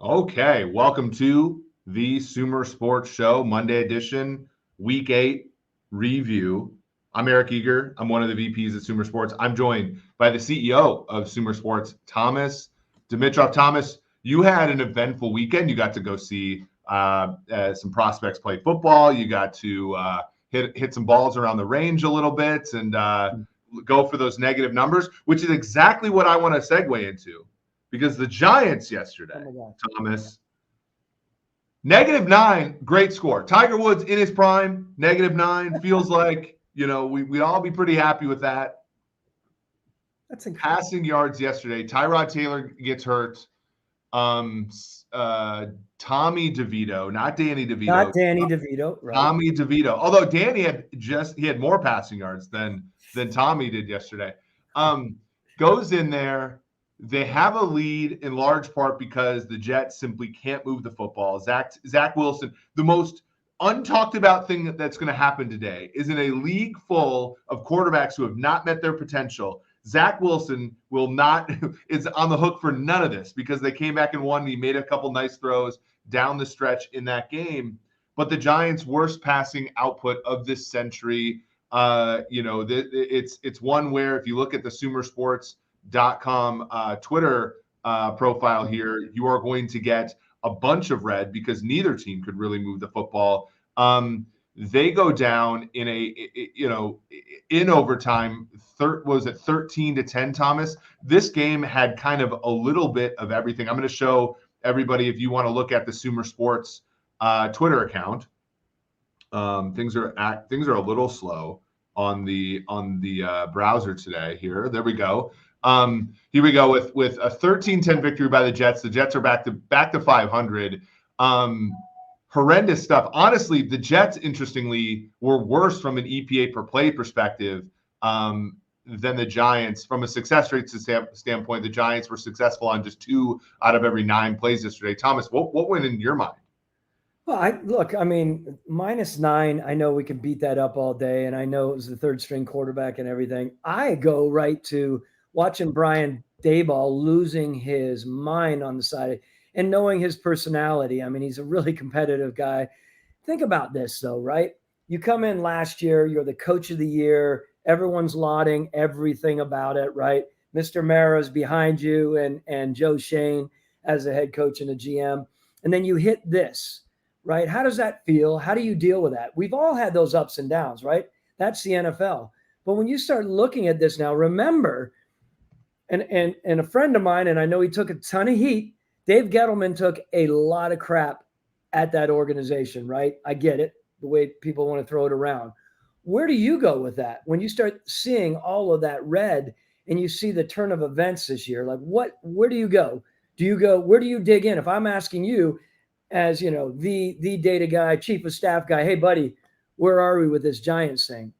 Okay, welcome to the Sumer Sports Show, Monday edition, Week 8 review. I'm Eric Eager. I'm one of the VPs at Sumer Sports. I'm joined by the CEO of Sumer Sports, Thomas Dimitroff. Thomas, you had an eventful weekend. You got to go see some prospects play football. You got to hit some balls around the range a little bit and go for those negative numbers, which is exactly what I want to segue into. Because the Giants yesterday, Thomas, -9, great score. Tiger Woods in his prime, -9, feels like, we'd all be pretty happy with that. That's incredible. Passing yards yesterday, Tyrod Taylor gets hurt. Tommy DeVito, not Danny DeVito. Not Danny DeVito, right. Tommy DeVito. Although Danny had more passing yards than Tommy did yesterday. Goes in there. They have a lead in large part because the Jets simply can't move the football. Zach Wilson, the most untalked about thing that's going to happen today is in a league full of quarterbacks who have not met their potential. Zach Wilson is on the hook for none of this because they came back and won. And he made a couple nice throws down the stretch in that game. But the Giants' worst passing output of this century, it's one where if you look at the SumerSports.com Twitter profile here, you are going to get a bunch of red because neither team could really move the football. They go down in overtime. Was it 13-10, Thomas? This game had kind of a little bit of everything. I'm going to show everybody, if you want to look at the Sumer Sports Twitter account. Things are a little slow on the browser today. Here, there we go. Here we go with a 13-10 victory by the Jets. The Jets are back to 500. Horrendous stuff. Honestly, the Jets, interestingly, were worse from an EPA per play perspective than the Giants. From a success rate standpoint, the Giants were successful on just 2 out of every 9 plays yesterday. Thomas, what went in your mind? Well, -9, I know we can beat that up all day, and I know it was the third string quarterback and everything. I go right to watching Brian Daboll losing his mind on the side and knowing his personality. I mean, he's a really competitive guy. Think about this, though, right? You come in last year, you're the coach of the year. Everyone's lauding everything about it, right? Mr. Mara's behind you and Joe Shane as a head coach and a GM. And then you hit this, right? How does that feel? How do you deal with that? We've all had those ups and downs, right? That's the NFL. But when you start looking at this now, remember, and a friend of mine, and I know he took a ton of heat, Dave Gettleman took a lot of crap at that organization, right? I get it, the way people want to throw it around. Where do you go with that? When you start seeing all of that red and you see the turn of events this year, like where do you go? Where do you dig in? If I'm asking you as, the data guy, chief of staff guy, hey buddy, where are we with this Giants thing?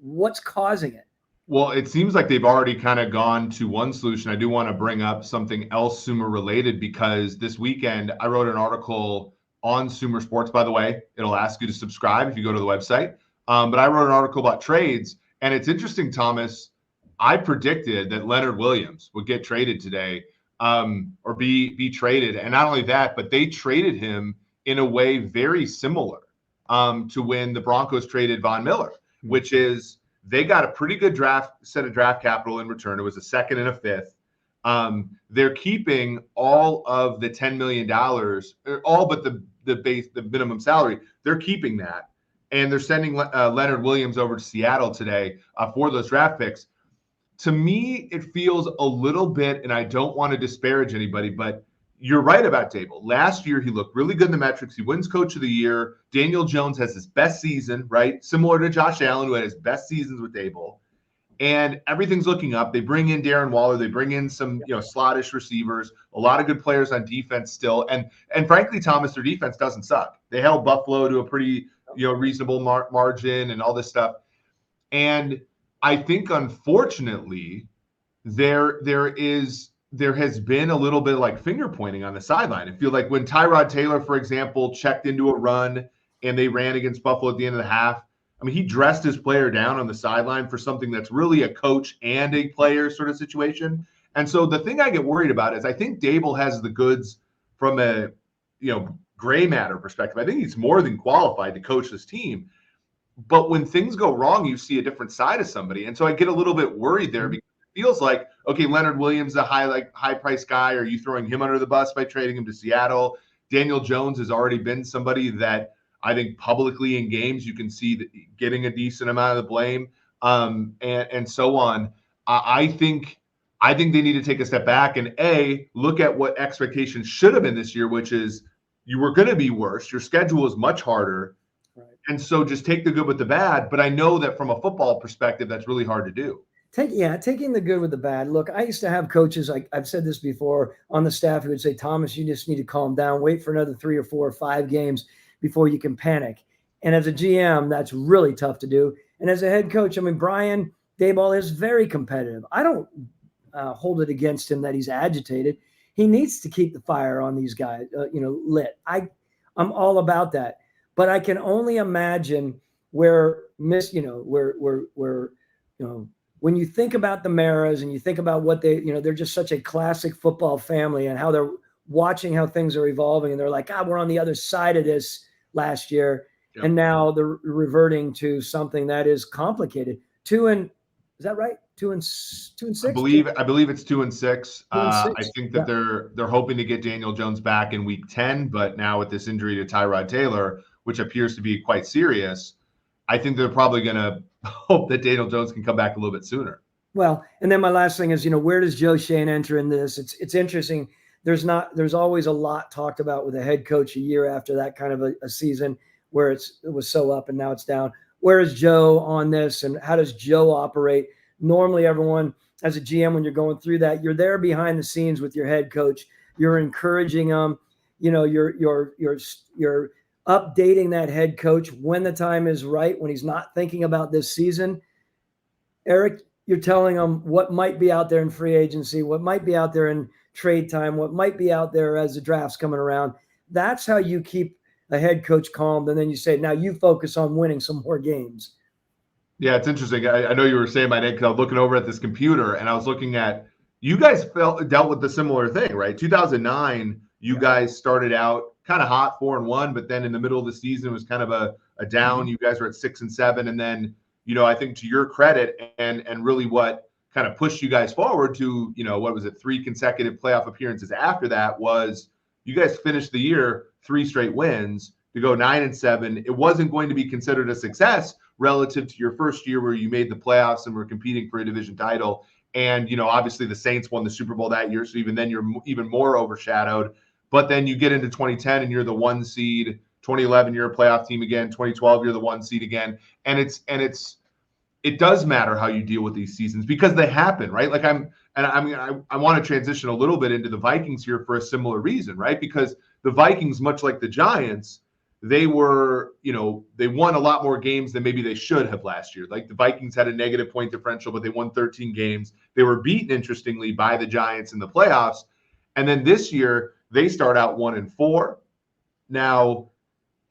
What's causing it? Well, it seems like they've already kind of gone to one solution. I do want to bring up something else Sumer related because this weekend I wrote an article on Sumer Sports. By the way, it'll ask you to subscribe if you go to the website. But I wrote an article about trades, and it's interesting, Thomas. I predicted that Leonard Williams would get traded today, or be traded, and not only that, but they traded him in a way very similar to when the Broncos traded Von Miller, which is they got a pretty good set of draft capital in return. It was a second and a fifth. They're keeping all of the $10 million, all but the minimum salary. They're keeping that. And they're sending Leonard Williams over to Seattle today for those draft picks. To me, it feels a little bit, and I don't want to disparage anybody, but you're right about Daboll. Last year, he looked really good in the metrics. He wins Coach of the Year. Daniel Jones has his best season, right? Similar to Josh Allen, who had his best seasons with Daboll. And everything's looking up. They bring in Darren Waller. They bring in some, slottish receivers. A lot of good players on defense still. And frankly, Thomas, their defense doesn't suck. They held Buffalo to a pretty, reasonable margin and all this stuff. And I think, unfortunately, there has been a little bit like finger pointing on the sideline. I feel like when Tyrod Taylor, for example, checked into a run and they ran against Buffalo at the end of the half, I mean, he dressed his player down on the sideline for something that's really a coach and a player sort of situation. And so the thing I get worried about is I think Daboll has the goods from a gray matter perspective, I think he's more than qualified to coach this team. But when things go wrong, you see a different side of somebody. And so I get a little bit worried there because it feels like, okay, Leonard Williams, a high price guy. Are you throwing him under the bus by trading him to Seattle? Daniel Jones has already been somebody that I think publicly in games you can see that getting a decent amount of the blame, and so on. I think they need to take a step back and look at what expectations should have been this year, which is you were going to be worse. Your schedule is much harder. Right. And so just take the good with the bad. But I know that from a football perspective, that's really hard to do. Taking the good with the bad. Look, I used to have coaches, I've said this before, on the staff who would say, Thomas, you just need to calm down, wait for another 3 or 4 or 5 games before you can panic. And as a GM, that's really tough to do. And as a head coach, I mean, Brian Daboll is very competitive. I don't hold it against him that he's agitated. He needs to keep the fire on these guys, lit. I'm all about that. But I can only imagine when you think about the Maras and you think about what they're just such a classic football family and how they're watching how things are evolving. And they're like, we're on the other side of this last year. Yep. And now they're reverting to something that is complicated. Is that right? 2 and 6. I believe it's 2 and 6. I think that they're hoping to get Daniel Jones back in week 10, but now with this injury to Tyrod Taylor, which appears to be quite serious, I think they're probably going to hope that Daniel Jones can come back a little bit sooner. Well, and then my last thing is, where does Joe Shane enter in this? It's interesting. There's always a lot talked about with a head coach a year after that kind of a season where it was so up and now it's down. Where is Joe on this, and how does Joe operate? Normally, everyone, as a GM, when you're going through that, you're there behind the scenes with your head coach. You're encouraging them. You're updating that head coach when the time is right, when he's not thinking about this season. Eric, you're telling him what might be out there in free agency, what might be out there in trade time, what might be out there as the draft's coming around. That's how you keep a head coach calm. And then you say, now you focus on winning some more games. Yeah, it's interesting. I know you were saying my name because I was looking over at this computer and I was looking at, you guys dealt with the similar thing, right? 2009, you guys started out kind of hot, 4-1, but then in the middle of the season it was kind of a down. You guys were at 6-7, and then I think to your credit and really what kind of pushed you guys forward to 3 consecutive playoff appearances after that was you guys finished the year 3 straight wins to go 9-7. It wasn't going to be considered a success relative to your first year where you made the playoffs and were competing for a division title. And obviously the Saints won the Super Bowl that year, so even then you're even more overshadowed. But then you get into 2010 and you're the 1 seed. 2011 you're a playoff team again. 2012 you're the 1 seed again. And it does matter how you deal with these seasons because they happen, right? Like I want to transition a little bit into the Vikings here for a similar reason, right? Because the Vikings, much like the Giants, they won a lot more games than maybe they should have last year. Like the Vikings had a negative point differential, but they won 13 games. They were beaten, interestingly, by the Giants in the playoffs. And then this year, they start out 1-4. Now,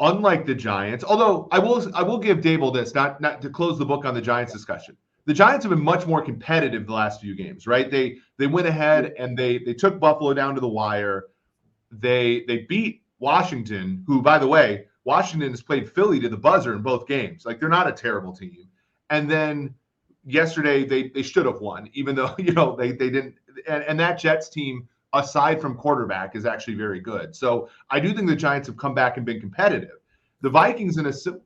unlike the Giants, although I will give Daboll this, not to close the book on the Giants discussion. The Giants have been much more competitive the last few games, right? They went ahead and they took Buffalo down to the wire. They beat Washington, who, by the way, Washington has played Philly to the buzzer in both games. Like, they're not a terrible team. And then yesterday they should have won, even though they didn't. And that Jets team, aside from quarterback, is actually very good. So I do think the Giants have come back and been competitive. The Vikings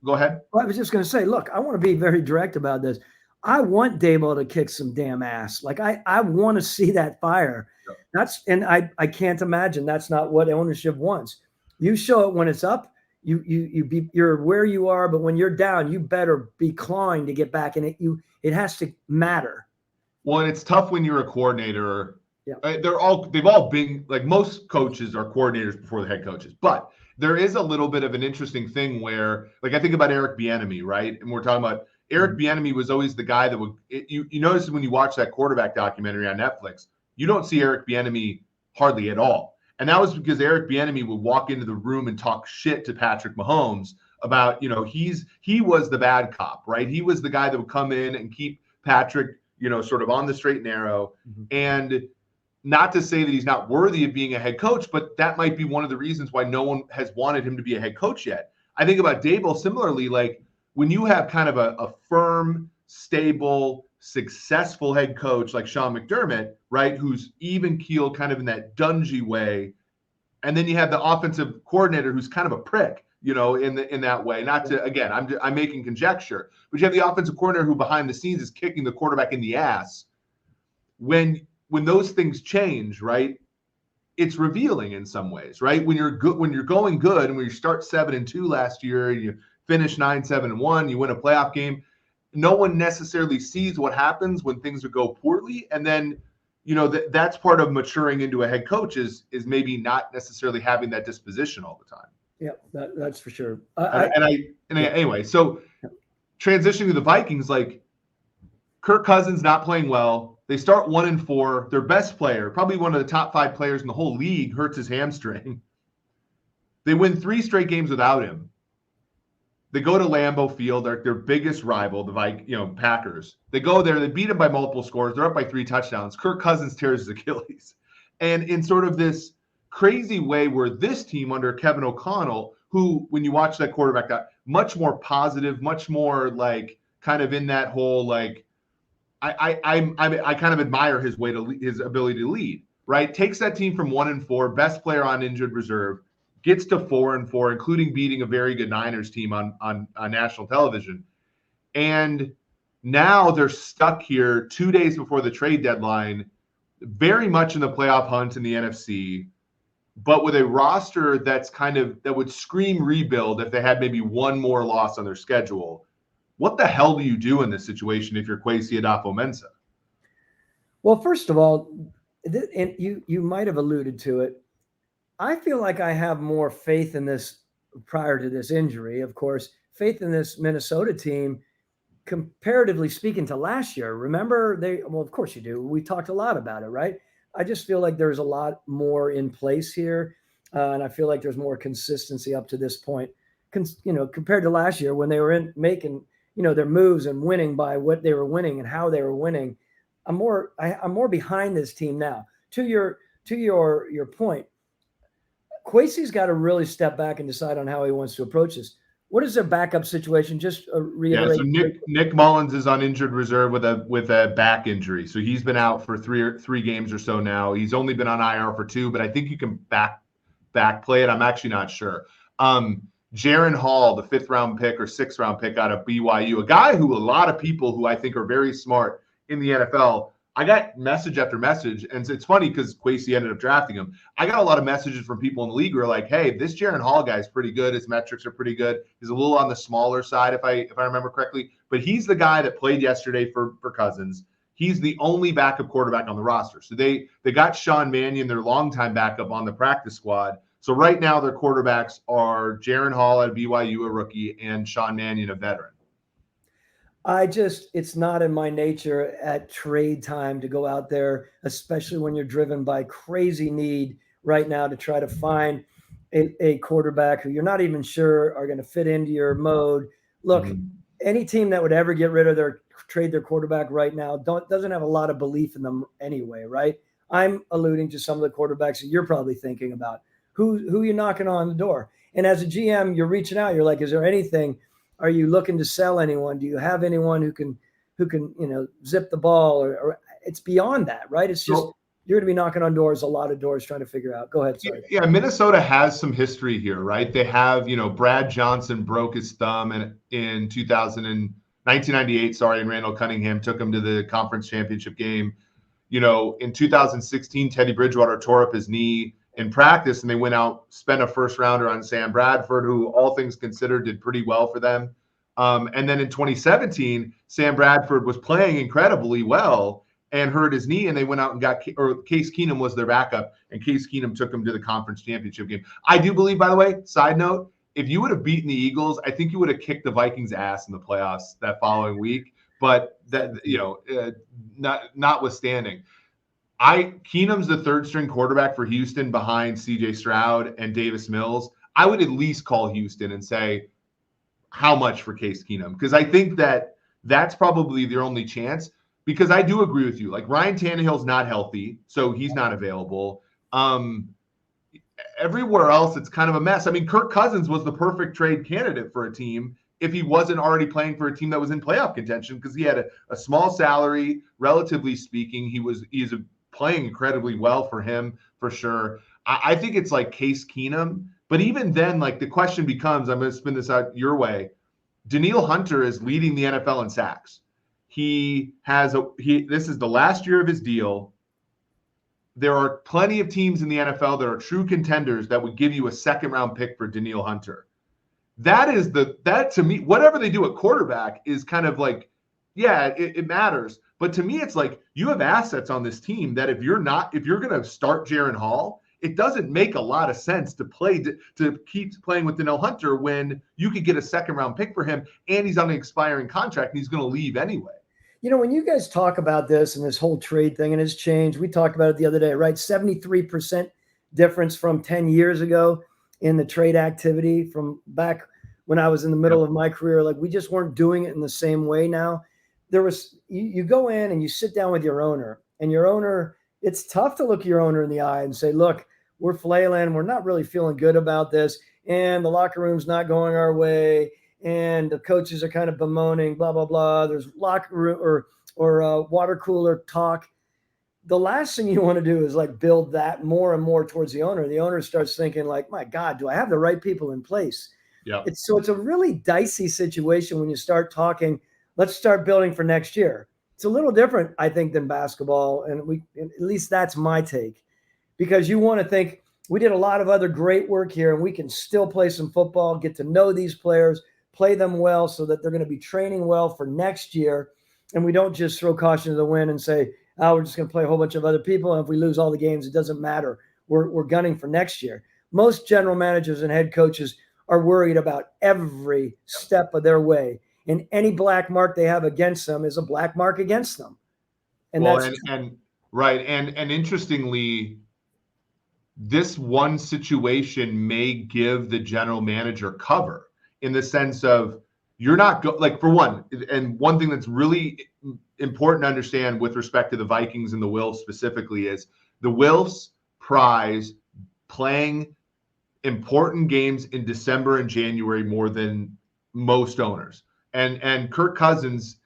go ahead. Well, I was just going to say, look, I want to be very direct about this. I want Daboll to kick some damn ass. Like I want to see that fire. Yeah. I can't imagine that's not what ownership wants. You show it when it's up. You're where you are, but when you're down, you better be clawing to get back. And it has to matter. Well, and it's tough when you're a coordinator. Yeah. They've all been, like, most coaches are coordinators before the head coaches, but there is a little bit of an interesting thing where, like, I think about Eric Bieniemy, right? And we're talking about Eric Bieniemy was always the guy that would you notice when you watch that quarterback documentary on Netflix, you don't see Eric Bieniemy hardly at all. And that was because Eric Bieniemy would walk into the room and talk shit to Patrick Mahomes about, he was the bad cop, right? He was the guy that would come in and keep Patrick, sort of on the straight and narrow. Mm-hmm. And not to say that he's not worthy of being a head coach, but that might be one of the reasons why no one has wanted him to be a head coach yet. I think about Daboll similarly, like when you have kind of a firm, stable, successful head coach like Sean McDermott, right, who's even keeled kind of in that Dungy way, and then you have the offensive coordinator who's kind of a prick, in that way. Not to, again, I'm making conjecture, but you have the offensive coordinator who behind the scenes is kicking the quarterback in the ass. When those things change, right, it's revealing in some ways, right? When you're good, when you're going good, and when you start 7-2 last year, and you finish 9-7-1, you win a playoff game, no one necessarily sees what happens when things go poorly, and then that's part of maturing into a head coach is maybe not necessarily having that disposition all the time. Yeah, that's for sure. Anyway, so transitioning to the Vikings, like Kirk Cousins not playing well. They start 1-4. Their best player, probably one of the top 5 players in the whole league, hurts his hamstring. They win 3 straight games without him. They go to Lambeau Field, their biggest rival, the Packers. They go there, they beat them by multiple scores. They're up by 3 touchdowns. Kirk Cousins tears his Achilles. And in sort of this crazy way where this team under Kevin O'Connell, who, when you watch that quarterback, got much more positive, much more like kind of in that whole like, I kind of admire his his ability to lead, right? Takes that team from 1-4, best player on injured reserve, gets to 4-4, including beating a very good Niners team on national television. And now they're stuck here 2 days before the trade deadline, very much in the playoff hunt in the NFC, but with a roster that would scream rebuild if they had maybe one more loss on their schedule. What the hell do you do in this situation if you're Kwesi Adolfo-Mensah? Well, first of all, and you might have alluded to it, I feel like I have more faith in this prior to this injury, of course, faith in this Minnesota team, comparatively speaking to last year. Remember, well, of course you do. We talked a lot about it, right? I just feel like there's a lot more in place here. And I feel like there's more consistency up to this point, compared to last year when they were making, their moves and winning by what they were winning and how they were winning. I'm more behind this team now. To your point, Kwesi's got to really step back and decide on how he wants to approach this. What is their backup situation? Just reiterate. Yeah, so Nick Mullins is on injured reserve with a back injury. So he's been out for three games or so now. He's only been on IR for 2, but I think you can back play it. I'm actually not sure. Jaron Hall, the 5th round pick or 6th round pick out of BYU, a guy who a lot of people who I think are very smart in the NFL. I got message after message, and it's funny because Kwesi ended up drafting him. I got a lot of messages from people in the league who are like, "Hey, this Jaron Hall guy is pretty good. His metrics are pretty good. He's a little on the smaller side, if I remember correctly, but he's the guy that played yesterday for Cousins. He's the only backup quarterback on the roster. So they got Sean Mannion, their longtime backup, on the practice squad. So right now their quarterbacks are Jaron Hall at BYU, a rookie, and Sean Mannion, a veteran. It's not in my nature at trade time to go out there, especially when you're driven by crazy need right now to try to find a quarterback who you're not even sure are going to fit into your mode. Look, any team that would ever get rid of trade their quarterback right now doesn't have a lot of belief in them anyway, right? I'm alluding to some of the quarterbacks that you're probably thinking about. Who you're knocking on the door. And as a GM, you're reaching out. You're like, is there anything? Are you looking to sell anyone? Do you have anyone who can zip the ball? Or it's beyond that, right? It's just you're going to be knocking on doors, a lot of doors, trying to figure out. Go ahead, sorry. Yeah, Minnesota has some history here, right? They have, Brad Johnson broke his thumb in 1998. And Randall Cunningham took him to the conference championship game. In 2016, Teddy Bridgewater tore up his knee in practice, and they went out, spent a first rounder on Sam Bradford, who all things considered did pretty well for them. And then in 2017, Sam Bradford was playing incredibly well and hurt his knee, and they went out and Case Keenum was their backup, and Case Keenum took him to the conference championship game. I do believe, by the way, side note, if you would have beaten the Eagles, I think you would have kicked the Vikings' ass in the playoffs that following week. But that, notwithstanding, Keenum's the 3rd string quarterback for Houston behind CJ Stroud and Davis Mills. I would at least call Houston and say, how much for Case Keenum? Because I think that's probably their only chance. because I do agree with you. Like Ryan Tannehill's not healthy, so he's not available. Everywhere else, it's kind of a mess. I mean, Kirk Cousins was the perfect trade candidate for a team if he wasn't already playing for a team that was in playoff contention, because he had a small salary, relatively speaking. He's playing incredibly well for him, for sure. I think it's like Case Keenum. But even then, like the question becomes, I'm going to spin this out your way. Danielle Hunter is leading the NFL in sacks. This is the last year of his deal. There are plenty of teams in the NFL that are true contenders that would give you a second-round pick for Danielle Hunter. That to me, whatever they do at quarterback is kind of like, yeah, it matters. But to me, it's like you have assets on this team that if you're going to start Jaren Hall, it doesn't make a lot of sense to keep playing with Danielle Hunter when you could get a second-round pick for him and he's on an expiring contract and he's going to leave anyway. You know, when you guys talk about this and this whole trade thing and it's changed, we talked about it the other day, right? 73% difference from 10 years ago in the trade activity from back when I was in the middle of my career. Like we just weren't doing it in the same way now. You go in and you sit down with your owner, and your owner, it's tough to look your owner in the eye and say, look, we're flailing. We're not really feeling good about this. And the locker room's not going our way. And the coaches are kind of bemoaning, blah, blah, blah. There's locker room or water cooler talk. The last thing you want to do is like build that more and more towards the owner. The owner starts thinking like, my God, do I have the right people in place? Yeah. It's a really dicey situation when you start talking, let's start building for next year. It's a little different, I think, than basketball. And at least that's my take, because you want to think we did a lot of other great work here and we can still play some football, get to know these players, play them well so that they're going to be training well for next year. And we don't just throw caution to the wind and say, oh, we're just going to play a whole bunch of other people. And if we lose all the games, it doesn't matter. We're gunning for next year. Most general managers and head coaches are worried about every step of their way. And any black mark they have against them is a black mark against them. And right. And interestingly, this one situation may give the general manager cover, in the sense of you're not for one, and one thing that's really important to understand with respect to the Vikings and the Wilfs specifically is the Wilfs prize playing important games in December and January more than most owners. And Kirk Cousins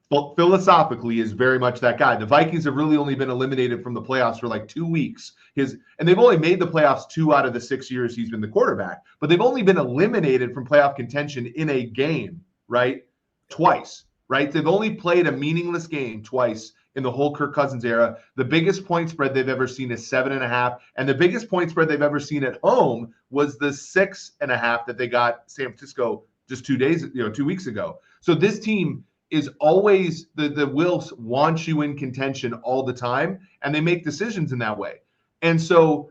philosophically is very much that guy. The Vikings have really only been eliminated from the playoffs for like 2 weeks. And they've only made the playoffs 2 out of the 6 years he's been the quarterback, but they've only been eliminated from playoff contention in a game, right? Twice, right? They've only played a meaningless game twice in the whole Kirk Cousins era. The biggest point spread they've ever seen is 7.5. And the biggest point spread they've ever seen at home was the 6.5 that they got San Francisco just 2 weeks ago. So this team is always the Wilfs want you in contention all the time, and they make decisions in that way. And so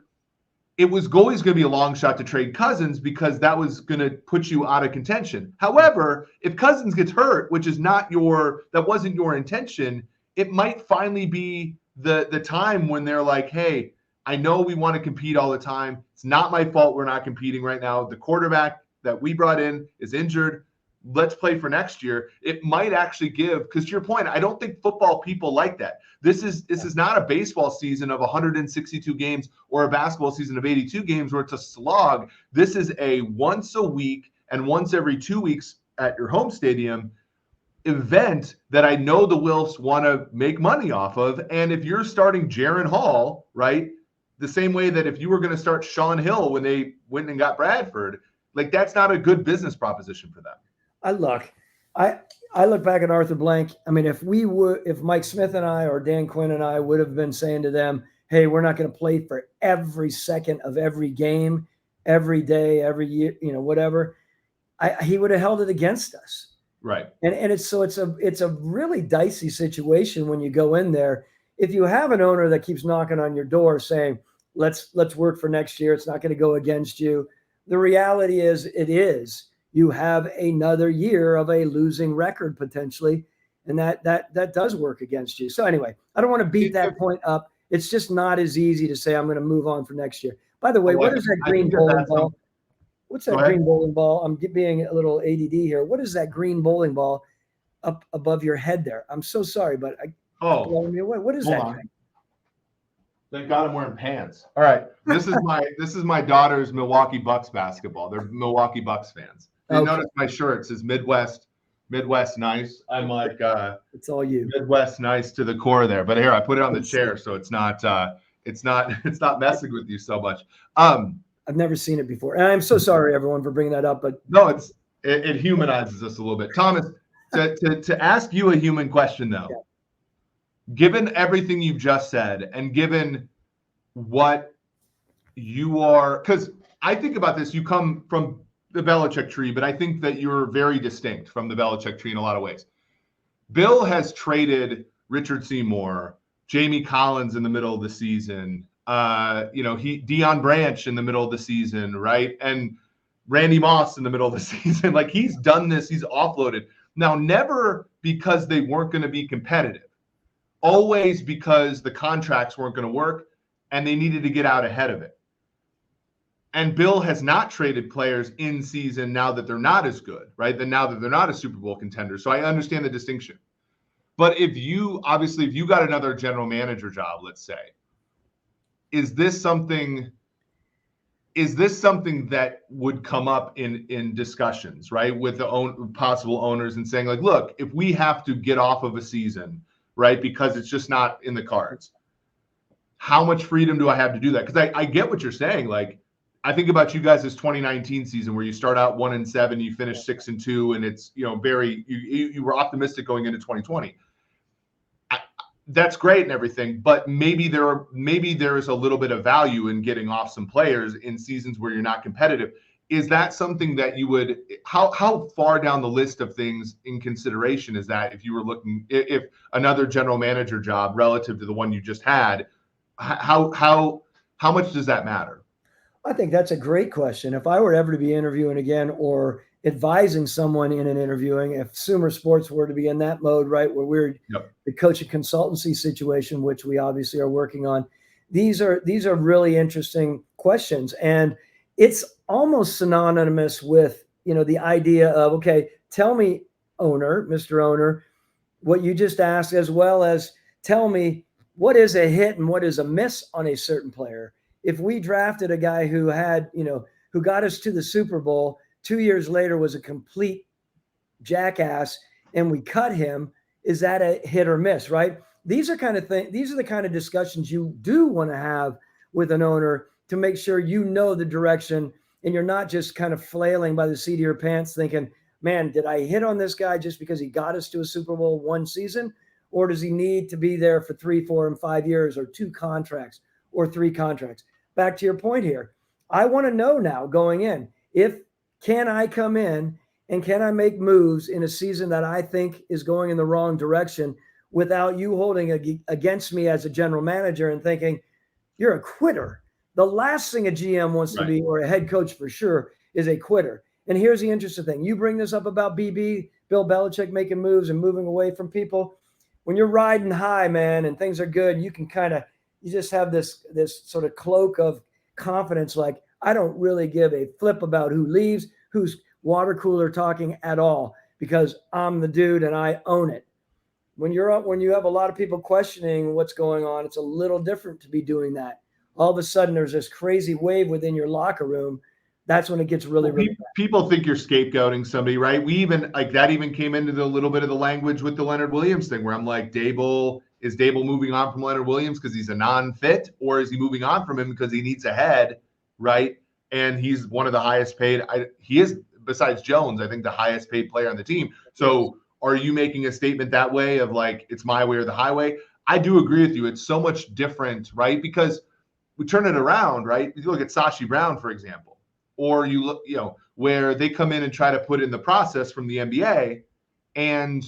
it was always going to be a long shot to trade Cousins because that was going to put you out of contention. However, if Cousins gets hurt, which is that wasn't your intention, it might finally be the time when they're like, hey, I know we want to compete all the time. It's not my fault we're not competing right now. The quarterback that we brought in is injured. Let's play for next year. It might actually give, because to your point, I don't think football people like that. This is not a baseball season of 162 games or a basketball season of 82 games where it's a slog. This is a once a week and once every 2 weeks at your home stadium event that I know the Wilfs want to make money off of. And if you're starting Jaren Hall, right, the same way that if you were going to start Sean Hill when they went and got Bradford, like that's not a good business proposition for them. I look back at Arthur Blank. I mean, if Mike Smith and I or Dan Quinn and I would have been saying to them, hey, we're not going to play for every second of every game, every day, every year, whatever, he would have held it against us. Right. And it's a really dicey situation when you go in there. If you have an owner that keeps knocking on your door saying, let's work for next year, it's not going to go against you. The reality is you have another year of a losing record potentially, and that does work against you. So anyway, I don't want to beat that point up. It's just not as easy to say I'm going to move on for next year. By the way, what is that green bowling ball? What's that green bowling ball? I'm being a little ADD here. What is that green bowling ball up above your head there? I'm so sorry, but Oh, blowing me away. What is hold that on. thing? Thank God I'm wearing pants. All right. This is my daughter's Milwaukee Bucks basketball. They're Milwaukee Bucks fans. You Okay. notice my shirt says Midwest nice. I'm like It's all you. Midwest nice to the core there. But here, I put it on the Let's chair see. so it's not messing with you so much. I've never seen it before. And I'm so sorry, everyone, for bringing that up. But no, it humanizes us a little bit. Thomas, to ask you a human question though, yeah. Given everything you've just said, and given what you are, because I think about this, you come from the Belichick tree, but I think that you're very distinct from the Belichick tree in a lot of ways. Bill has traded Richard Seymour, Jamie Collins in the middle of the season, Deion Branch in the middle of the season, right? And Randy Moss in the middle of the season. Like, he's done this, he's offloaded. Now, never because they weren't going to be competitive, always because the contracts weren't going to work and they needed to get out ahead of it. And Bill has not traded players in season now that they're not as good, right? Now that they're not a Super Bowl contender. So I understand the distinction. But if you got another general manager job, let's say, is this something that would come up in discussions, right, with the possible owners and saying, like, look, if we have to get off of a season, right, because it's just not in the cards, how much freedom do I have to do that? Because I get what you're saying. Like, I think about you guys' 2019 season where you start out 1-7, you finish 6-2, and it's, you were optimistic going into 2020. That's great and everything, but maybe there is a little bit of value in getting off some players in seasons where you're not competitive. Is that something that you would? How far down the list of things in consideration is that if you were looking, if another general manager job relative to the one you just had, how much does that matter? I think that's a great question. If I were ever to be interviewing again or advising someone in an interviewing, if Sumer Sports were to be in that mode, right, where we're the coaching consultancy situation, which we obviously are working on, these are really interesting questions. And it's almost synonymous with, the idea of, okay, tell me, Mr. Owner, what you just asked, as well as tell me what is a hit and what is a miss on a certain player. If we drafted a guy who had, who got us to the Super Bowl, 2 years later was a complete jackass, and we cut him, is that a hit or miss, right? These are the kind of discussions you do want to have with an owner to make sure the direction, and you're not just kind of flailing by the seat of your pants thinking, man, did I hit on this guy just because he got us to a Super Bowl one season? Or does he need to be there for 3, 4, and 5 years, or 2 contracts or 3 contracts? Back to your point here. I want to know now going in, can I come in and can I make moves in a season that I think is going in the wrong direction without you holding against me as a general manager and thinking you're a quitter? The last thing a GM wants to be, or a head coach for sure, is a quitter. And here's the interesting thing. You bring this up about Bill Belichick making moves and moving away from people. When you're riding high, man, and things are good, you can you just have this sort of cloak of confidence. Like, I don't really give a flip about who leaves, who's water cooler talking at all, because I'm the dude and I own it. When you have a lot of people questioning what's going on, it's a little different to be doing that. All of a sudden there's this crazy wave within your locker room. That's when it gets really bad. People think you're scapegoating somebody, right? We even came into the little bit of the language with the Leonard Williams thing, where I'm like, is Dable moving on from Leonard Williams because he's a non-fit, or is he moving on from him because he needs a head, right? And he's one of the highest paid. He is, besides Jones, I think the highest paid player on the team. So are you making a statement that way of like, it's my way or the highway? I do agree with you. It's so much different, right? Because we turn it around, right? You look at Sashi Brown, for example. Or you look, where they come in and try to put in the process from the NBA, and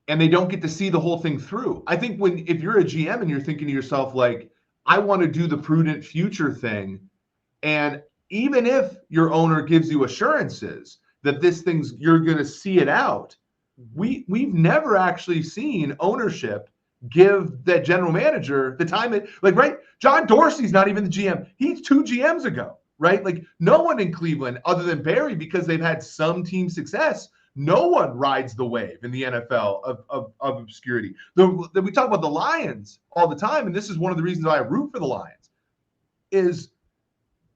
they don't get to see the whole thing through. I think if you're a GM and you're thinking to yourself, like, I want to do the prudent future thing, and even if your owner gives you assurances that you're going to see it out, we've never actually seen ownership give that general manager the time right? John Dorsey's not even the GM. He's 2 GMs ago, right? Like, no one in Cleveland other than Barry, because they've had some team success, No one rides the wave in the NFL of obscurity. We talk about the Lions all the time, and this is one of the reasons why I root for the Lions, is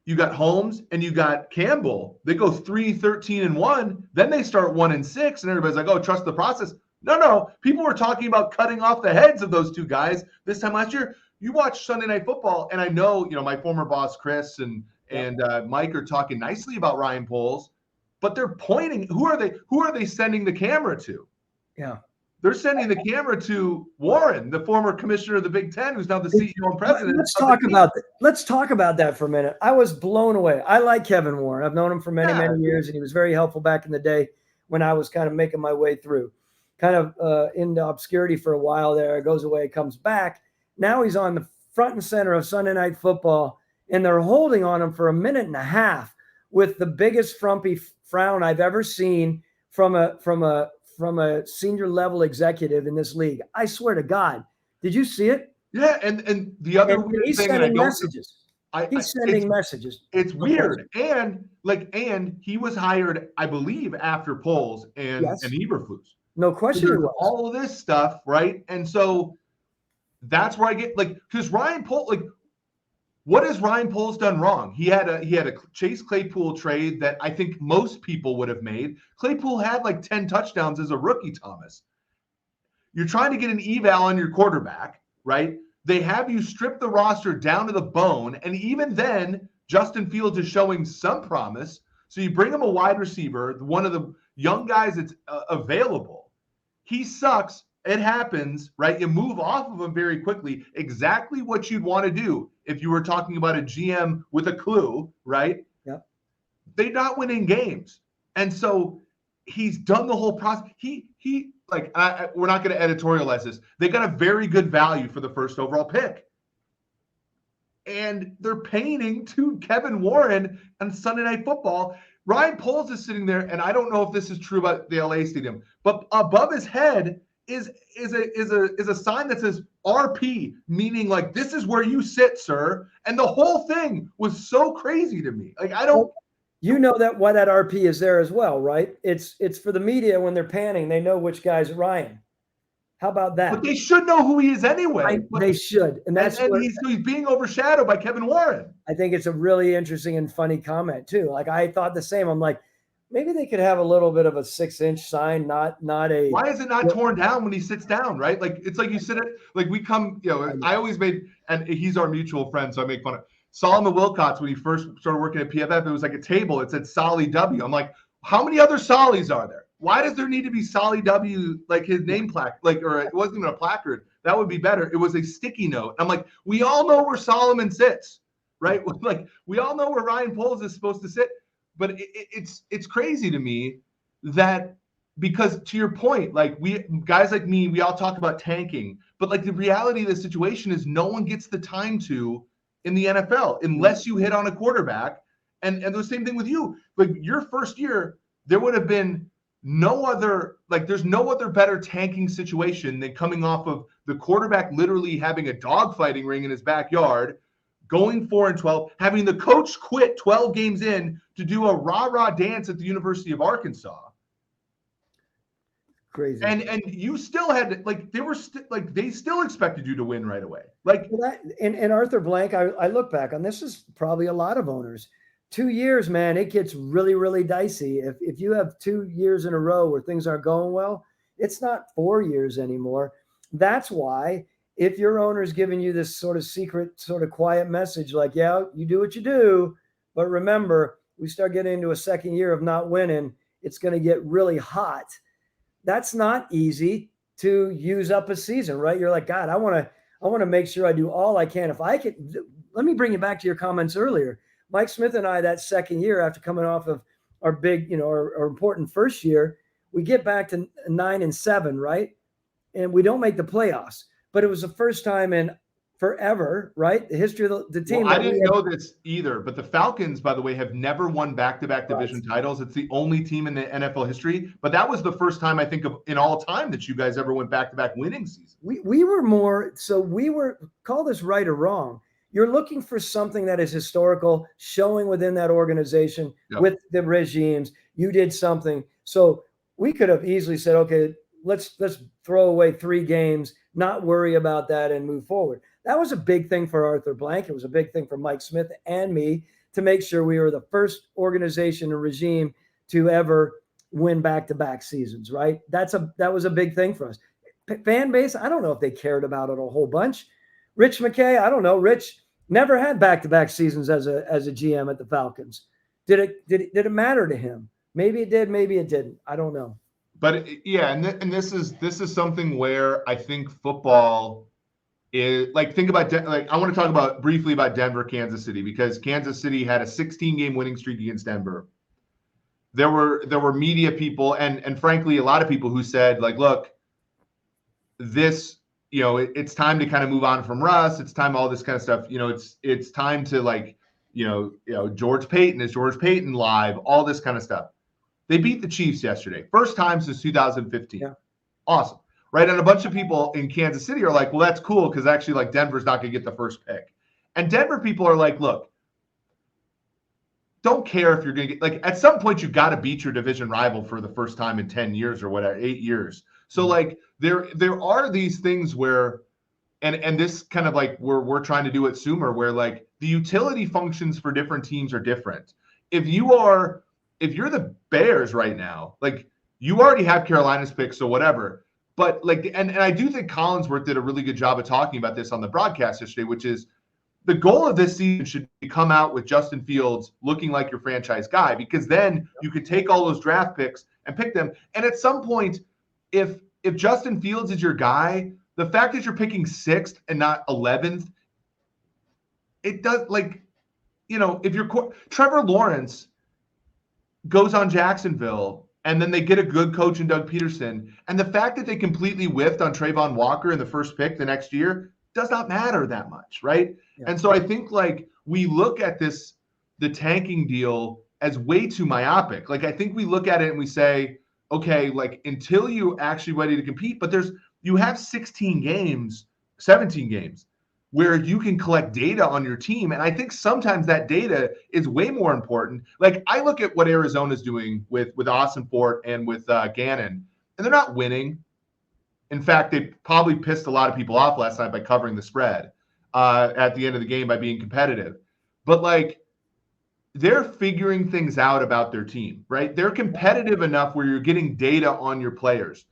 you got Holmes and you got Campbell. They go 3-13-1, then they start 1-6, and everybody's like, oh, trust the process. No. People were talking about cutting off the heads of those two guys this time last year. You watch Sunday Night Football, and I know, my former boss, Chris, and Mike are talking nicely about Ryan Poles, but they're pointing. Who are they sending the camera to? Yeah. They're sending the camera to Warren, the former commissioner of the Big Ten, who's now the CEO and president. Let's talk about that. Let's talk about that for a minute. I was blown away. I like Kevin Warren. I've known him for many years, and he was very helpful back in the day when I was kind of making my way through, kind of into obscurity for a while there. Goes away, comes back. Now he's on the front and center of Sunday Night Football, and they're holding on him for a minute and a half with the biggest frumpy frown I've ever seen from a senior level executive in this league. I swear to God. Did you see it? Yeah, and the other weird he's thing, sending messages. He's sending messages. It's weird. And he was hired, I believe, after Poles and Eberflus. No question. So all of this stuff, right? And so that's where I get because Ryan Poles, what has Ryan Poles done wrong? He had a Chase Claypool trade that I think most people would have made. Claypool had 10 touchdowns as a rookie, Thomas. You're trying to get an eval on your quarterback, right? They have you strip the roster down to the bone, and even then, Justin Fields is showing some promise. So you bring him a wide receiver, one of the young guys that's available. He sucks. It happens, right? You move off of him very quickly. Exactly what you'd want to do if you were talking about a GM with a clue, right? Yeah. They're not winning games. And so he's done the whole process. We're not going to editorialize this. They got a very good value for the first overall pick. And they're painting to Kevin Warren on Sunday Night Football. Ryan Poles is sitting there, and I don't know if this is true about the LA Stadium, but above his head is a sign that says RP, meaning this is where you sit, sir. And the whole thing was so crazy to me. I don't. You know that why that RP is there as well, right? It's for the media when they're panning. They know which guy's Ryan. How about that? But they should know who he is anyway. They should, and he's being overshadowed by Kevin Warren. I think it's a really interesting and funny comment too. I thought the same. I'm like, maybe they could have a little bit of a 6-inch sign, not a. Why is it not torn down when he sits down, right? It's like you sit at, we come, I always made, and he's our mutual friend, so I make fun of Solomon Wilcots when he first started working at PFF. It was like a table. It said Solly W. I'm like, how many other Sollys are there? Why does there need to be Solly W, his name plaque, or it wasn't even a placard? That would be better. It was a sticky note. I'm like, we all know where Solomon sits, right? We all know where Ryan Poles is supposed to sit. But it's crazy to me that, because to your point, we guys like me, we all talk about tanking, but the reality of the situation is no one gets the time to in the NFL unless you hit on a quarterback. And the same thing with you. Your first year, there would have been no other, there's no other better tanking situation than coming off of the quarterback literally having a dogfighting ring in his backyard, going 4-12, having the coach quit 12 games in to do a rah-rah dance at the University of Arkansas. Crazy. And you still had they still expected you to win right away. And Arthur Blank, I look back on this, is probably a lot of owners. 2 years, man, it gets really, really dicey. If you have 2 years in a row where things aren't going well, it's not 4 years anymore. That's why, if your owner's giving you this sort of secret, sort of quiet message, yeah, you do what you do, but remember, we start getting into a second year of not winning, it's going to get really hot. That's not easy to use up a season, right? You're like, God, I want to make sure I do all I can. If I could, let me bring you back to your comments earlier. Mike Smith and I, that second year after coming off of our big, our important first year, we get back to 9-7, right? And we don't make the playoffs. But it was the first time in forever, right? The history of the team. Well, I didn't know this either, but the Falcons, by the way, have never won back-to-back division titles. It's the only team in the NFL history. But that was the first time, I think, in all time that you guys ever went back-to-back winning seasons. We were more, so we were, call this right or wrong, you're looking for something that is historical, showing within that organization with the regimes. You did something. So we could have easily said, okay, let's throw away 3 games, not worry about that, and move forward. That was a big thing for Arthur Blank. It was a big thing for Mike Smith and me to make sure we were the first organization and regime to ever win back-to-back seasons, right? That was a big thing for us. Fan base, I don't know if they cared about it a whole bunch. Rich McKay, I don't know. Rich never had back-to-back seasons as a GM at the Falcons. Did it matter to him? Maybe it did, maybe it didn't. I don't know. But yeah, and this is something where I think football is like, think about I want to talk briefly about Denver, Kansas City, because Kansas City had a 16-game winning streak against Denver. There were media people and frankly a lot of people who said, like, look, this, it's time to kind of move on from Russ. It's time, all this kind of stuff. It's time to, like, George Payton, is George Payton live? All this kind of stuff. They beat the Chiefs yesterday. First time since 2015. Yeah. Awesome. Right. And a bunch of people in Kansas City are like, well, that's cool, because actually, like, Denver's not going to get the first pick. And Denver people are like, look, don't care if you're going to get, like, at some point you've got to beat your division rival for the first time in 10 years or whatever, 8 years. So like there are these things where, and this kind of like we're trying to do at Sumer, where like the utility functions for different teams are different. If you're the Bears right now, like, you already have Carolina's pick, so whatever. But like, and I do think Collinsworth did a really good job of talking about this on the broadcast yesterday, which is the goal of this season should be come out with Justin Fields looking like your franchise guy, because then you could take all those draft picks and pick them. And at some point, if Justin Fields is your guy, the fact that you're picking 6th and not 11th, it does, like, if you're Trevor Lawrence goes on Jacksonville and then they get a good coach in Doug Peterson, and the fact that they completely whiffed on Trayvon Walker in the first pick the next year does not matter that much, right? Yeah. And so I think, like, we look at the tanking deal as way too myopic. Like, I think we look at it and we say, okay, like, until you're actually ready to compete, but you have 17 games where you can collect data on your team. And I think sometimes that data is way more important. Like, I look at what Arizona's doing with Austin Fort and with Gannon, and they're not winning. In fact, they probably pissed a lot of people off last night by covering the spread at the end of the game by being competitive. But, like, they're figuring things out about their team, right? They're competitive enough where you're getting data on your players.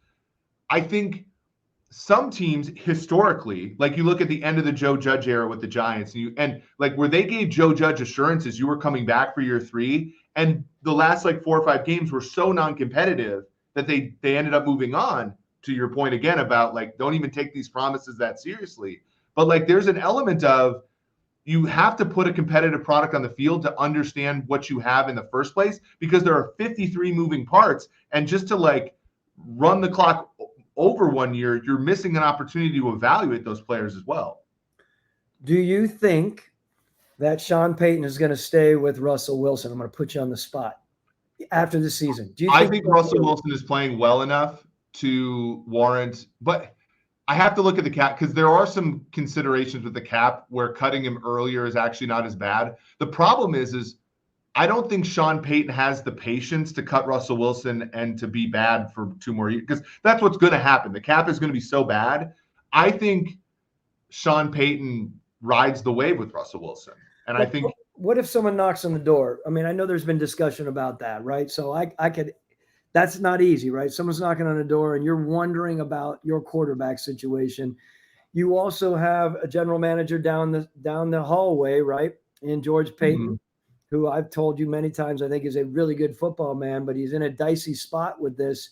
I think some teams historically, like, you look at the end of the Joe Judge era with the Giants, and like, where they gave Joe Judge assurances you were coming back for year 3, and the last like 4 or 5 games were so non-competitive that they ended up moving on. To your point again about, like, don't even take these promises that seriously. But, like, there's an element of, you have to put a competitive product on the field to understand what you have in the first place, because there are 53 moving parts, and just to, like, run the clock over 1 year, you're missing an opportunity to evaluate those players as well. Do you think that Sean Payton is going to stay with Russell Wilson? I'm going to put you on the spot after the season. I think Russell Wilson is playing well enough to warrant, but I have to look at the cap, because there are some considerations with the cap where cutting him earlier is actually not as bad. The problem is I don't think Sean Payton has the patience to cut Russell Wilson and to be bad for 2 more years, because that's what's going to happen. The cap is going to be so bad. I think Sean Payton rides the wave with Russell Wilson. And I think, what if someone knocks on the door? I mean, I know there's been discussion about that, right? So I could, that's not easy, right? Someone's knocking on the door and you're wondering about your quarterback situation. You also have a general manager down the hallway, right? In George Payton, who I've told you many times, I think is a really good football man, but he's in a dicey spot with this.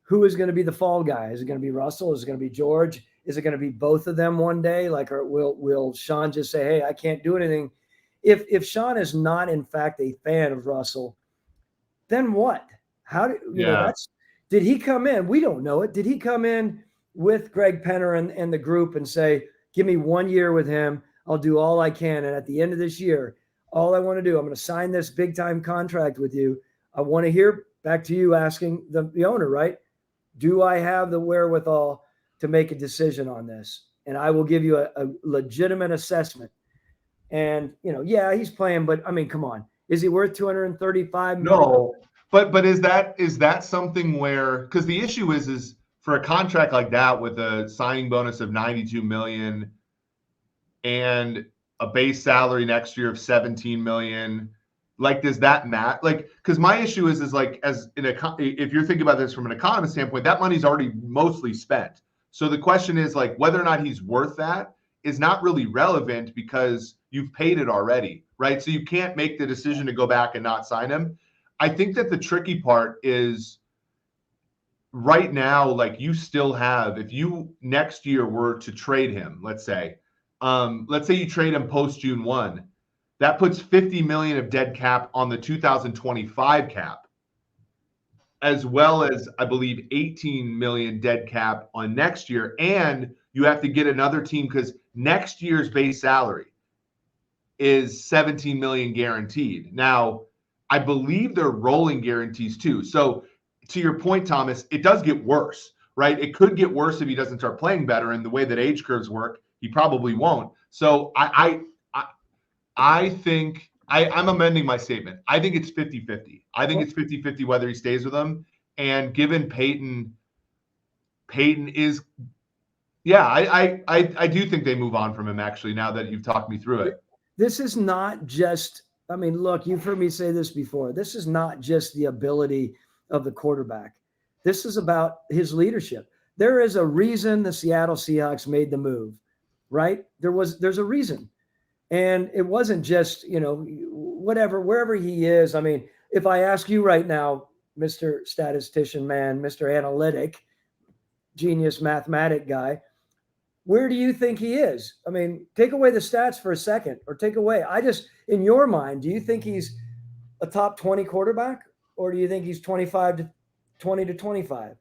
Who is going to be the fall guy? Is it going to be Russell? Is it going to be George? Is it going to be both of them one day? Like, or will Sean just say, hey, I can't do anything? If Sean is not, in fact, a fan of Russell, then what? How do you know, did he come in? We don't know it. Did he come in with Greg Penner and the group and say, give me 1 year with him. I'll do all I can. And at the end of this year, all I want to do, I'm going to sign this big time contract with you. I want to hear back to you asking the owner, right? Do I have the wherewithal to make a decision on this? And I will give you a legitimate assessment. And, yeah, he's playing, but I mean, come on. Is he worth $235 million? No. But is that something where, because the issue is for a contract like that with a signing bonus of 92 million and a base salary next year of 17 million, like does that matter? Like, because my issue is like, if you're thinking about this from an economist standpoint, that money's already mostly spent. So the question is like whether or not he's worth that is not really relevant because you've paid it already, right? So you can't make the decision to go back and not sign him. I think that the tricky part is right now, like you still have, if you next year were to trade him, let's say you trade him post June 1, that puts 50 million of dead cap on the 2025 cap, as well as I believe 18 million dead cap on next year. And you have to get another team because next year's base salary is 17 million guaranteed. Now, I believe they're rolling guarantees too. So to your point, Thomas, it does get worse, right? It could get worse if he doesn't start playing better. And the way that age curves work, he probably won't. So I think I'm amending my statement. I think it's 50-50. I think it's 50-50 whether he stays with them. And given Peyton is, yeah, I do think they move on from him, actually, now that you've talked me through it. This is not just, I mean, look, you've heard me say this before. This is not just the ability of the quarterback. This is about his leadership. There is a reason the Seattle Seahawks made the move, right? There's a reason. And it wasn't just, whatever, wherever he is. I mean, if I ask you right now, Mr. Statistician man, Mr. Analytic, genius mathematic guy, where do you think he is? I mean, take away the stats for a second, or take away. In your mind, do you think he's a top 20 quarterback, or do you think he's 25 to 20 to 25?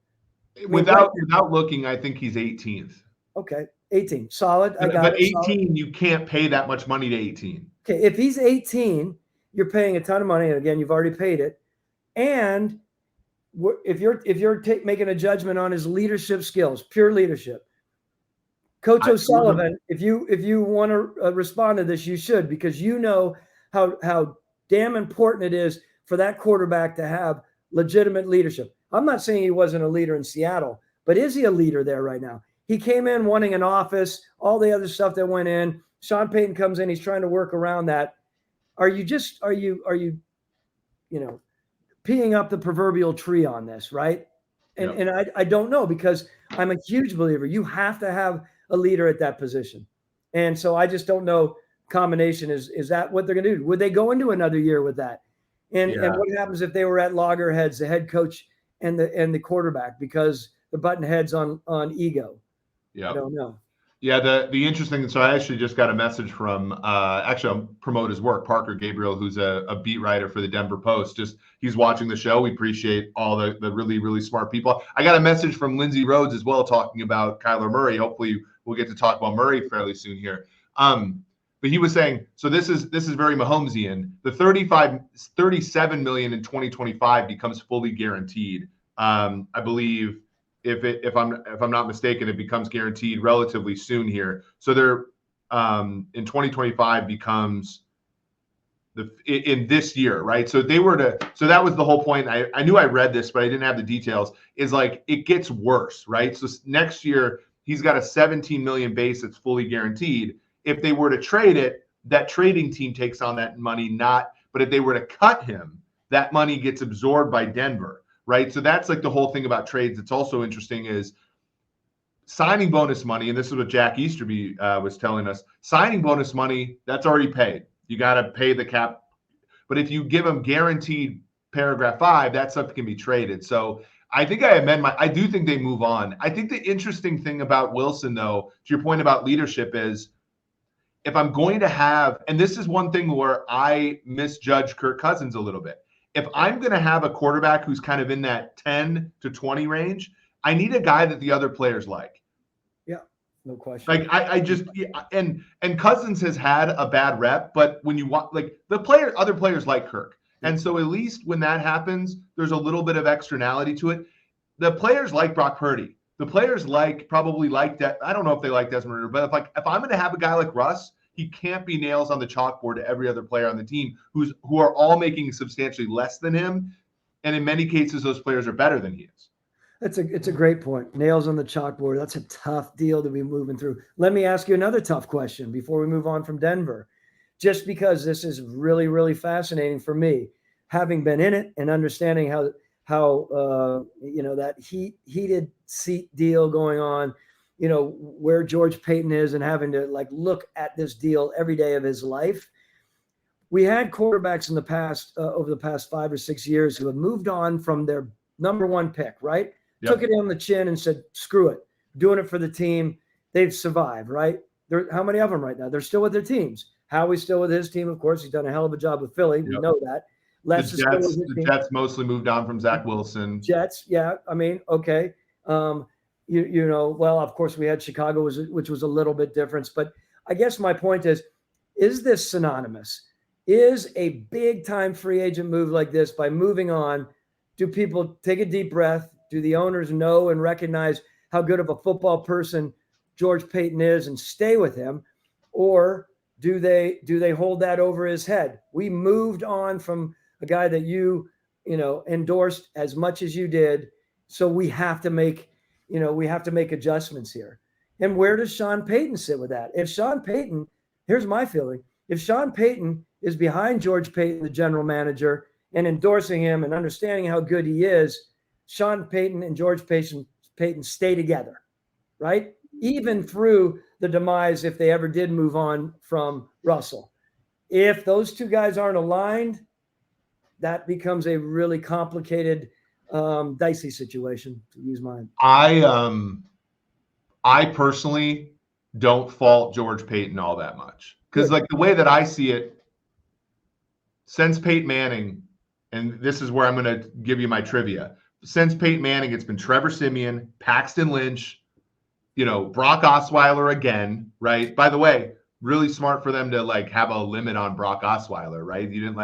Without looking, I think he's 18th. Okay, 18, solid. But 18, solid. You can't pay that much money to 18. Okay, if he's 18, you're paying a ton of money, and again, you've already paid it. And if you're making a judgment on his leadership skills, pure leadership. Coach O'Sullivan, if you want to respond to this, you should, because you know how damn important it is for that quarterback to have legitimate leadership. I'm not saying he wasn't a leader in Seattle, but is he a leader there right now? He came in wanting an office, all the other stuff that went in. Sean Payton comes in, he's trying to work around that. Are you peeing up the proverbial tree on this, right? And I don't know, because I'm a huge believer. You have to have a leader at that position. And so I just don't know combination. Is that what they're going to do? Would they go into another year with that? And what happens if they were at loggerheads, the head coach and the quarterback, because the button heads on ego? Yeah. I don't know. Yeah, the interesting. So I actually just got a message from I'll promote his work, Parker Gabriel, who's a beat writer for the Denver Post. He's watching the show. We appreciate all the really, really smart people. I got a message from Lindsey Rhodes as well, talking about Kyler Murray. Hopefully we'll get to talk about Murray fairly soon here. But he was saying, so this is very Mahomesian. The 37 million in 2025 becomes fully guaranteed. I believe. If I'm not mistaken, it becomes guaranteed relatively soon here. So they're in 2025 becomes in this year, right? So that was the whole point. I knew I read this, but I didn't have the details. Is like it gets worse, right? So next year he's got a 17 million base that's fully guaranteed. If they were to trade it, that trading team takes on that money, but if they were to cut him, that money gets absorbed by Denver. Right. So that's like the whole thing about trades. It's also interesting is signing bonus money. And this is what Jack Easterby was telling us. Signing bonus money, that's already paid. You got to pay the cap. But if you give them guaranteed paragraph 5, that stuff can be traded. So I think I do think they move on. I think the interesting thing about Wilson, though, to your point about leadership, is if I'm going to have, and this is one thing where I misjudge Kirk Cousins a little bit. If I'm going to have a quarterback who's kind of in that 10 to 20 range, I need a guy that the other players like. Yeah, no question. Like and Cousins has had a bad rep, but when you want, like other players like Kirk. And so at least when that happens, there's a little bit of externality to it. The players like Brock Purdy. The players probably like that. I don't know if they like Desmond Ridder, but if I'm going to have a guy like Russ, he can't be nails on the chalkboard to every other player on the team who are all making substantially less than him. And in many cases, those players are better than he is. It's a great point. Nails on the chalkboard. That's a tough deal to be moving through. Let me ask you another tough question before we move on from Denver. Just because this is really, really fascinating for me, having been in it and understanding how that heated seat deal going on, where George Payton is, and having to look at this deal every day of his life. We had quarterbacks in the past, over the past 5 or 6 years, who have moved on from their number one pick, right? Yep. Took it on the chin and said, screw it, doing it for the team. They've survived, right? How many of them right now? They're still with their teams. Howie's still with his team, of course. He's done a hell of a job with Philly. Yep. We know that. The Jets mostly moved on from Zach Wilson. Jets, yeah. I mean, okay. Well, of course, we had Chicago, which was a little bit different. But I guess my point is this synonymous? Is a big-time free agent move like this, by moving on, do people take a deep breath? Do the owners know and recognize how good of a football person George Payton is and stay with him? Or do they hold that over his head? We moved on from a guy that you endorsed as much as you did, so we have to make adjustments here. And where does Sean Payton sit with that? If Sean Payton, here's my feeling, if Sean Payton is behind George Payton, the general manager, and endorsing him and understanding how good he is, Sean Payton and George Payton stay together, right? Even through the demise, if they ever did move on from Russell. If those two guys aren't aligned, that becomes a really complicated, dicey situation, to use mine. I personally don't fault George Payton all that much, because the way that I see it, since Peyton Manning, and this is where I'm going to give you my trivia. Since Peyton Manning, it's been Trevor Siemian, Paxton Lynch, Brock Osweiler again, right? By the way, really smart for them to have a limit on Brock Osweiler, right? They didn't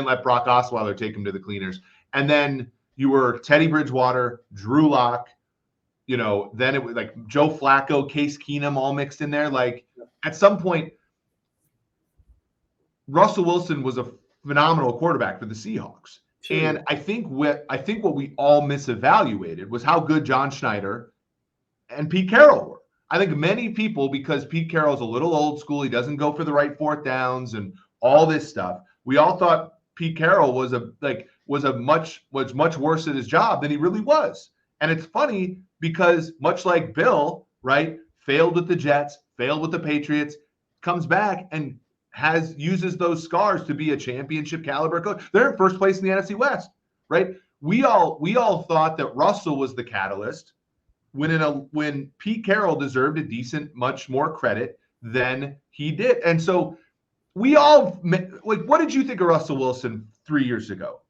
let Brock Osweiler take him to the cleaners. And then you were Teddy Bridgewater, Drew Lock, then it was Joe Flacco, Case Keenum, all mixed in there. At some point, Russell Wilson was a phenomenal quarterback for the Seahawks. True. And I think what we all misevaluated was how good John Schneider and Pete Carroll were. I think many people, because Pete Carroll's a little old school, he doesn't go for the right fourth downs and all this stuff, we all thought Pete Carroll was much worse at his job than he really was. And it's funny because much like Bill, right, failed with the Jets, failed with the Patriots, comes back and uses those scars to be a championship caliber coach. They're in first place in the NFC West, right? We all thought that Russell was the catalyst when Pete Carroll deserved a decent, much more credit than he did. And so we all what did you think of Russell Wilson 3 years ago?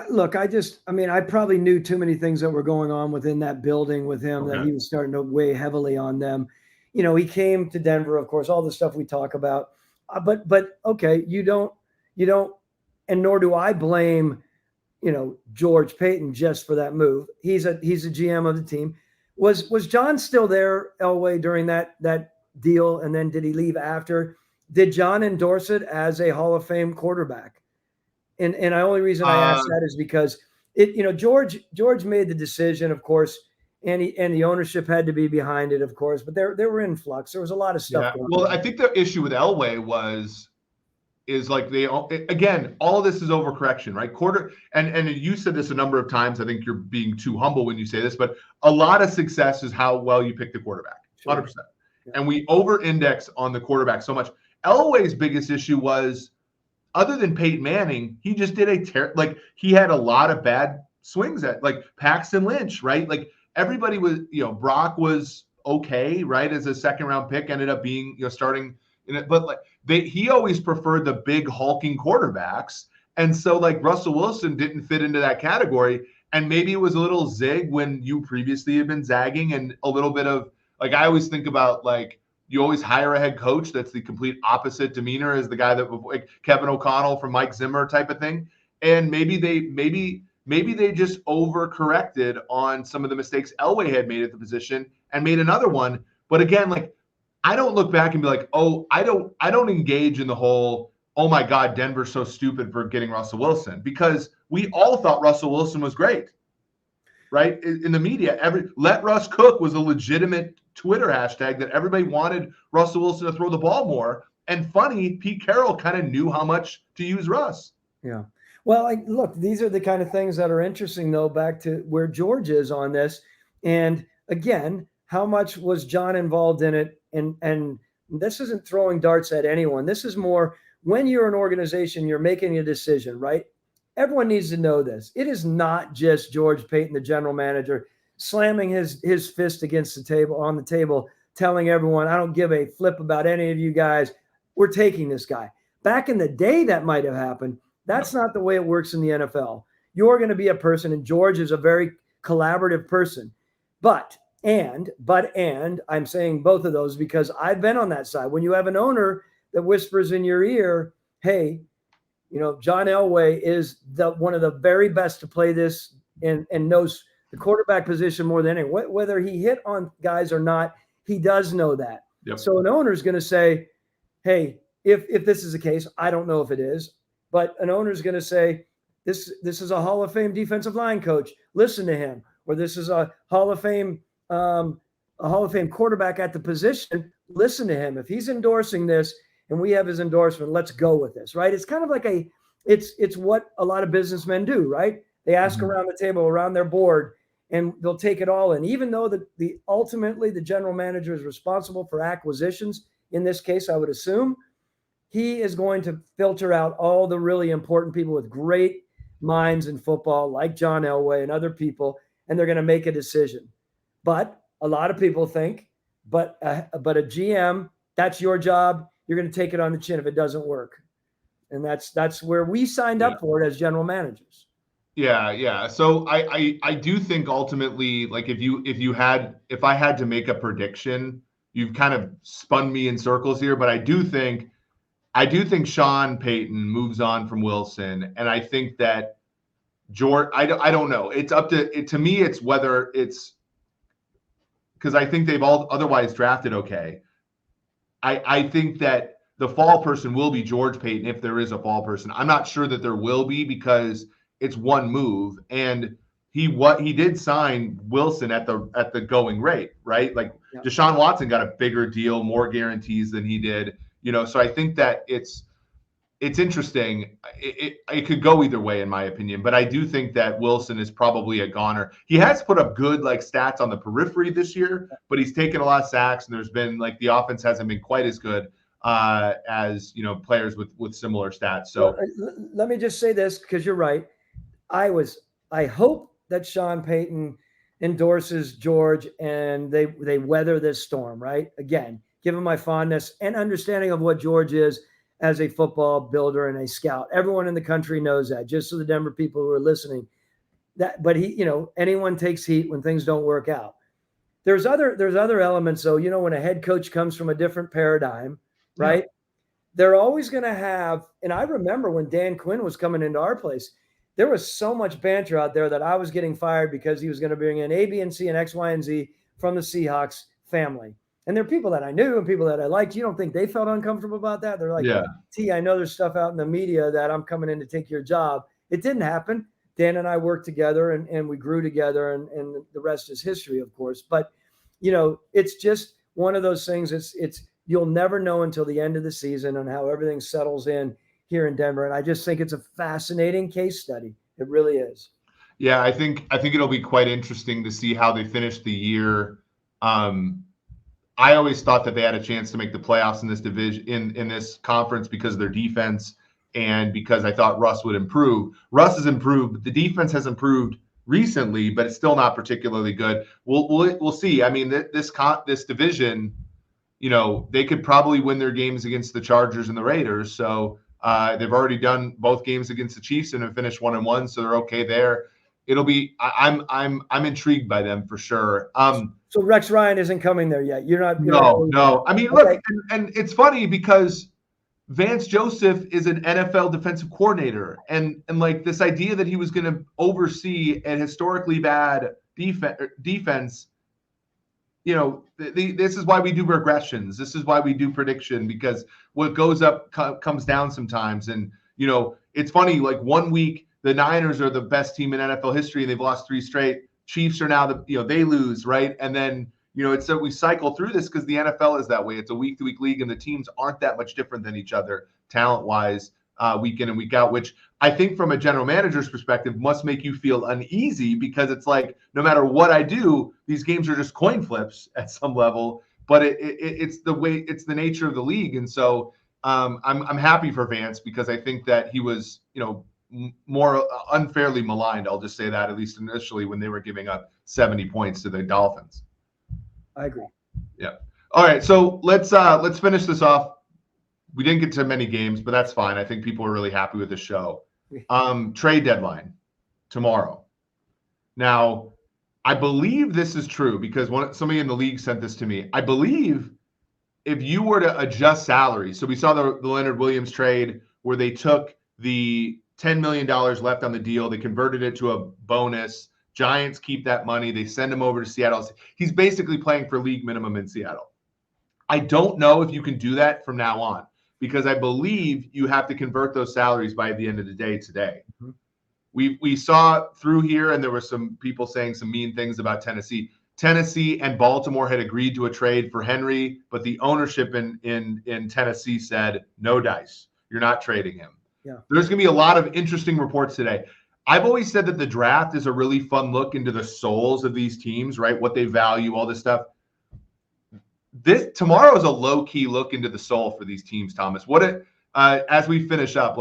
Look, I probably knew too many things that were going on within that building with him, that he was starting to weigh heavily on them. He came to Denver, of course, all the stuff we talk about, but okay, you don't, and nor do I blame, George Payton just for that move. He's a GM of the team. Was John still there, Elway, during that deal? And then did he leave after? Did John endorse it as a Hall of Fame quarterback? And the only reason I ask that is because George made the decision, of course, and the ownership had to be behind it, of course, but they were in flux. There was a lot of stuff going on. I think the issue with Elway is all of this is overcorrection, right? And you said this a number of times. I think you're being too humble when you say this, but a lot of success is how well you pick the quarterback, 100%. Yeah. And we over-index on the quarterback so much. Elway's biggest issue was, other than Peyton Manning, he just did he had a lot of bad swings at Paxton Lynch, right? Everybody was, Brock was okay, right? As a second round pick, ended up being, starting in it, but he always preferred the big hulking quarterbacks. And so Russell Wilson didn't fit into that category. And maybe it was a little zig when you previously had been zagging, and a little bit of I always think about you always hire a head coach that's the complete opposite demeanor as the guy that Kevin O'Connell from Mike Zimmer type of thing. And maybe they just overcorrected on some of the mistakes Elway had made at the position and made another one. But again, I don't look back and be oh, I don't engage in the whole oh my God, Denver's so stupid for getting Russell Wilson, because we all thought Russell Wilson was great, right? In the media, let Russ cook was a legitimate Twitter hashtag that everybody wanted Russell Wilson to throw the ball more. And funny, Pete Carroll kind of knew how much to use Russ. Yeah. Well, look, these are the kind of things that are interesting, though, back to where George is on this. And again, how much was John involved in it? And this isn't throwing darts at anyone. This is more when you're an organization, you're making a decision, right? Everyone needs to know this. It is not just George Paton, the general manager, slamming his fist against the table, on the table, telling everyone, I don't give a flip about any of you guys. We're taking this guy. Back in the day, that might have happened. That's not the way it works in the NFL. You're going to be a person, and George is a very collaborative person. But I'm saying both of those because I've been on that side. When you have an owner that whispers in your ear, hey, John Elway is one of the very best to play this and knows the quarterback position more than anyone. Whether he hit on guys or not, he does know that. Yep. So an owner is going to say, hey, if this is the case, I don't know if it is, but an owner is going to say, this is a Hall of Fame defensive line coach. Listen to him. Or this is a Hall of Fame quarterback at the position. Listen to him. If he's endorsing this and we have his endorsement, let's go with this, right? It's kind of like it's what a lot of businessmen do, right? They ask around the table, around their board, and they'll take it all in. Even though ultimately the general manager is responsible for acquisitions, in this case, I would assume, he is going to filter out all the really important people with great minds in football, like John Elway and other people, and they're going to make a decision. But a lot of people think, but a GM, that's your job. You're going to take it on the chin if it doesn't work. And that's where we signed up for it as general managers. Yeah. So I do think ultimately, like if I had to make a prediction, you've kind of spun me in circles here, but I do think Sean Payton moves on from Wilson, and I think that George. I don't know. It's up to me. It's whether it's because I think they've all otherwise drafted okay. I think that the fall person will be George Payton if there is a fall person. I'm not sure that there will be because it's one move, and he did sign Wilson at the going rate, right? Like Deshaun Watson got a bigger deal, more guarantees than he did. So I think that it's interesting. It could go either way, in my opinion, but I do think that Wilson is probably a goner. He has put up good stats on the periphery this year, but he's taken a lot of sacks, and there's been the offense hasn't been quite as good as players with similar stats. So let me just say this because you're right. I hope that Sean Payton endorses George and they weather this storm, right? Again, given my fondness and understanding of what George is as a football builder and a scout. Everyone in the country knows that, just so the Denver people who are listening. But he, anyone takes heat when things don't work out. There's other elements, though. When a head coach comes from a different paradigm, right? They're always going to have, and I remember when Dan Quinn was coming into our place, there was so much banter out there that I was getting fired because he was going to bring in A, B, and C and X, Y, and Z from the Seahawks family. And there are people that I knew and people that I liked. You don't think they felt uncomfortable about that? They're like, T, I know there's stuff out in the media that I'm coming in to take your job. It didn't happen. Dan and I worked together and we grew together, and the rest is history, of course. But, it's just one of those things. It's you'll never know until the end of the season on how everything settles in here in Denver. And I just think it's a fascinating case study. It really is. Yeah, I think it'll be quite interesting to see how they finish the year. I always thought that they had a chance to make the playoffs in this division, in this conference, because of their defense and because I thought Russ would improve. Russ has improved, but the defense has improved recently, but it's still not particularly good. We'll see. I mean, this division, they could probably win their games against the Chargers and the Raiders. So they've already done both games against the Chiefs and have finished 1-1, so they're okay there. It'll be. I'm intrigued by them for sure. So Rex Ryan isn't coming there yet. You're not. No. I mean, look, and it's funny because Vance Joseph is an NFL defensive coordinator, and this idea that he was going to oversee a historically bad defense this is why we do regressions. This is why we do prediction, because what goes up comes down sometimes. And, it's funny, like 1 week, the Niners are the best team in NFL history and they've lost 3 straight. Chiefs are now they lose, right? And then, it's we cycle through this because the NFL is that way. It's a week-to-week league and the teams aren't that much different than each other talent-wise, week in and week out, which I think from a general manager's perspective must make you feel uneasy, because it's like, no matter what I do, these games are just coin flips at some level, but it's the nature of the league. And so I'm happy for Vance, because I think that he was, more unfairly maligned. I'll just say that, at least initially, when they were giving up 70 points to the Dolphins. I agree. Yeah. All right. So let's finish this off. We didn't get to many games, but that's fine. I think people are really happy with the show. Trade deadline tomorrow. Now, I believe this is true because somebody in the league sent this to me. I believe if you were to adjust salary, so we saw the Leonard Williams trade where they took the $10 million left on the deal, they converted it to a bonus. Giants keep that money. They send him over to Seattle. He's basically playing for league minimum in Seattle. I don't know if you can do that from now on, because I believe you have to convert those salaries by the end of the day today. Mm-hmm. We saw through here, and there were some people saying some mean things about Tennessee. Tennessee and Baltimore had agreed to a trade for Henry, but the ownership in Tennessee said, no dice. You're not trading him. Yeah. There's going to be a lot of interesting reports today. I've always said that the draft is a really fun look into the souls of these teams, right? What they value, all this stuff. Tomorrow is a low-key look into the soul for these teams, Thomas. As we finish up,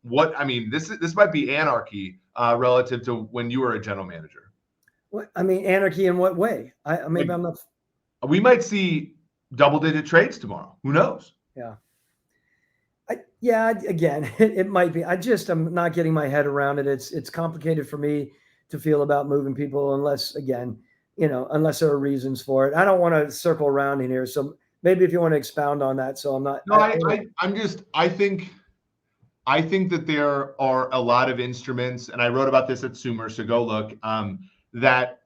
this might be anarchy relative to when you were a general manager. Anarchy in what way? I'm not. We might see double-digit trades tomorrow. Who knows? Yeah. Again, it might be. I'm not getting my head around it. It's complicated for me to feel about moving people unless there are reasons for it. I don't want to circle around in here. So maybe if you want to expound on that. So I'm not. No, I think that there are a lot of instruments, and I wrote about this at Sumer, so go look, that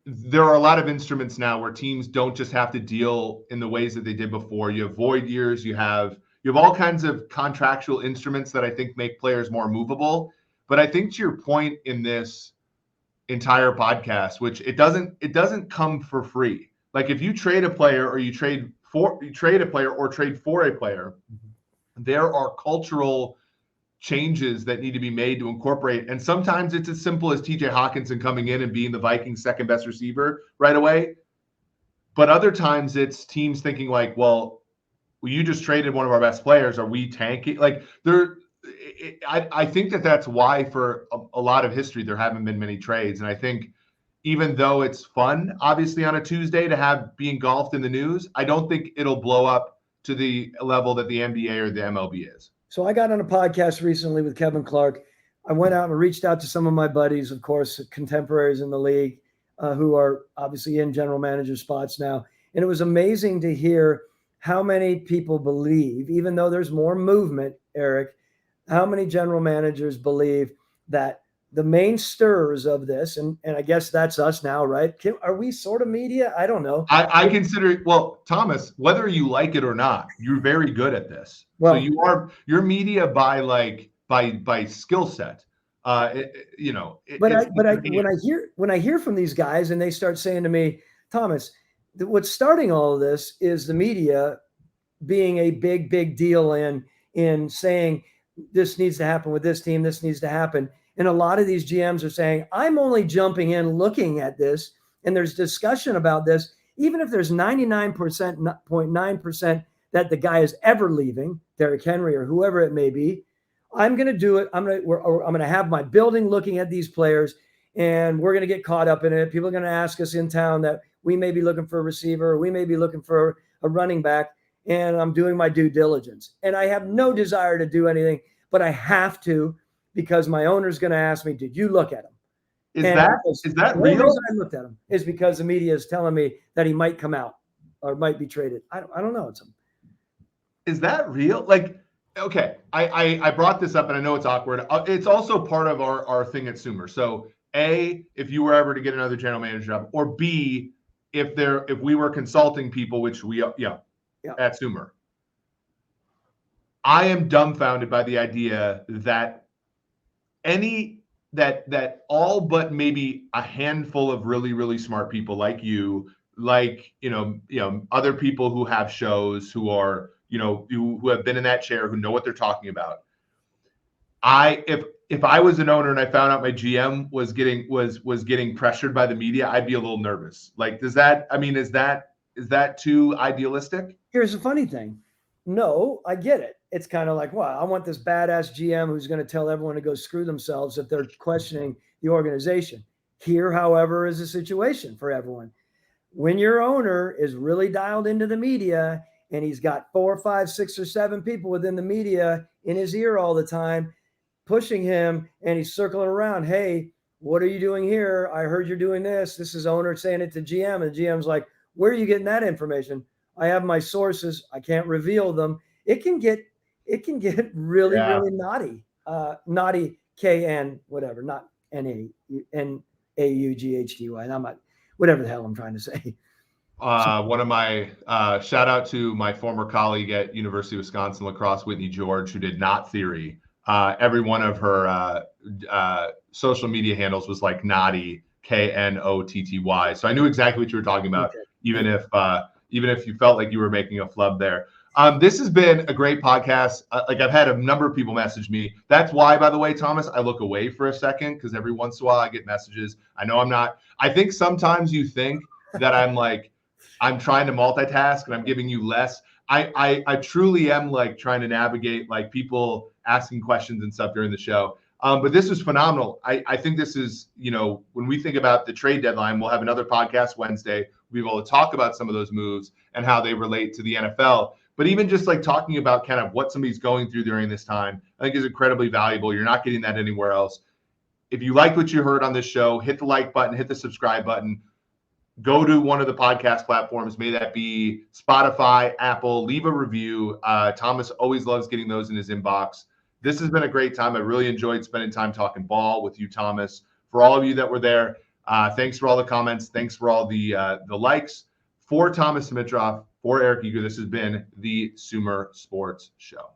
there are a lot of instruments now where teams don't just have to deal in the ways that they did before. You have void years, you have all kinds of contractual instruments that I think make players more movable. But I think to your point in this entire podcast, which it doesn't come for free. Like if you trade a player or you trade for a player, there are cultural changes that need to be made to incorporate. And sometimes it's as simple as TJ Hawkinson coming in and being the Vikings' second best receiver right away. But other times it's teams thinking like, well, you just traded one of our best players. Are we tanking? I think that's why for a lot of history, there haven't been many trades. And I think even though it's fun, obviously on a Tuesday to be engulfed in the news, I don't think it'll blow up to the level that the NBA or the MLB is. So I got on a podcast recently with Kevin Clark. I went out and reached out to some of my buddies, of course, contemporaries in the league, who are obviously in general manager spots now. And it was amazing to hear how many people believe, even though there's more movement, Eric, how many general managers believe that the main stirrers of this, and I guess that's us now, right? Are we sort of media? I don't know. I consider, well, Thomas, whether you like it or not, you're very good at this. Well, so you're media by skill set. When I hear from these guys and they start saying to me, Thomas, what's starting all of this is the media being a big deal in saying this needs to happen with this team, this needs to happen. And a lot of these GMs are saying, I'm only jumping in looking at this, and there's discussion about this, even if there's 99.9% that the guy is ever leaving, Derrick Henry or whoever it may be, I'm going to do it. I'm going to have my building looking at these players, and we're going to get caught up in it. People are going to ask us in town that we may be looking for a receiver, or we may be looking for a running back, and I'm doing my due diligence. And I have no desire to do anything, but I have to, because my owner's going to ask me, did you look at him? Is that real? The reason I looked at him is because the media is telling me that he might come out or might be traded. I don't know. Is that real? Okay, I brought this up, and I know it's awkward. It's also part of our thing at Sumer. So A, if you were ever to get another general manager job, or B, if we were consulting people, which we at Sumer. I am dumbfounded by the idea that that all but maybe a handful of really, really smart people like you, like other people who have shows, who are who have been in that chair, who know what they're talking about. If I was an owner and I found out my GM was getting pressured by the media, I'd be a little nervous. Like, is that too idealistic? Here's the funny thing. No, I get it. It's kind of like, well, I want this badass GM who's going to tell everyone to go screw themselves if they're questioning the organization. Here, however, is a situation for everyone. When your owner is really dialed into the media and he's got 4, 5, 6, or 7 people within the media in his ear all the time, pushing him, and he's circling around. Hey, what are you doing here? I heard you're doing this. This is owner saying it to GM, and GM's like, where are you getting that information? I have my sources. I can't reveal them. It can get really, really naughty. Naughty, KN, whatever, not NAUGHTY. I'm not, whatever the hell I'm trying to say. One of my shout out to my former colleague at University of Wisconsin lacrosse, Whitney George, who did not theory. Every one of her social media handles was like naughty, KNOTTY. So I knew exactly what you were talking about, okay. Even if you felt like you were making a flub there. This has been a great podcast. Like, I've had a number of people message me. That's why, by the way, Thomas, I look away for a second, because every once in a while I get messages. I know I'm not. I think sometimes you think that I'm trying to multitask and I'm giving you less. I truly am like trying to navigate like people asking questions and stuff during the show. But this was phenomenal. I think this is, when we think about the trade deadline, we'll have another podcast Wednesday. We'll be able to talk about some of those moves and how they relate to the NFL. But even just like talking about kind of what somebody's going through during this time, I think is incredibly valuable. You're not getting that anywhere else. If you like what you heard on this show, hit the like button, hit the subscribe button. Go to one of the podcast platforms. May that be Spotify, Apple. Leave a review. Thomas always loves getting those in his inbox. This has been a great time. I really enjoyed spending time talking ball with you, Thomas. For all of you that were there, thanks for all the comments. Thanks for all the likes. For Thomas Dimitroff, for Eric Eager, this has been the Sumer Sports Show.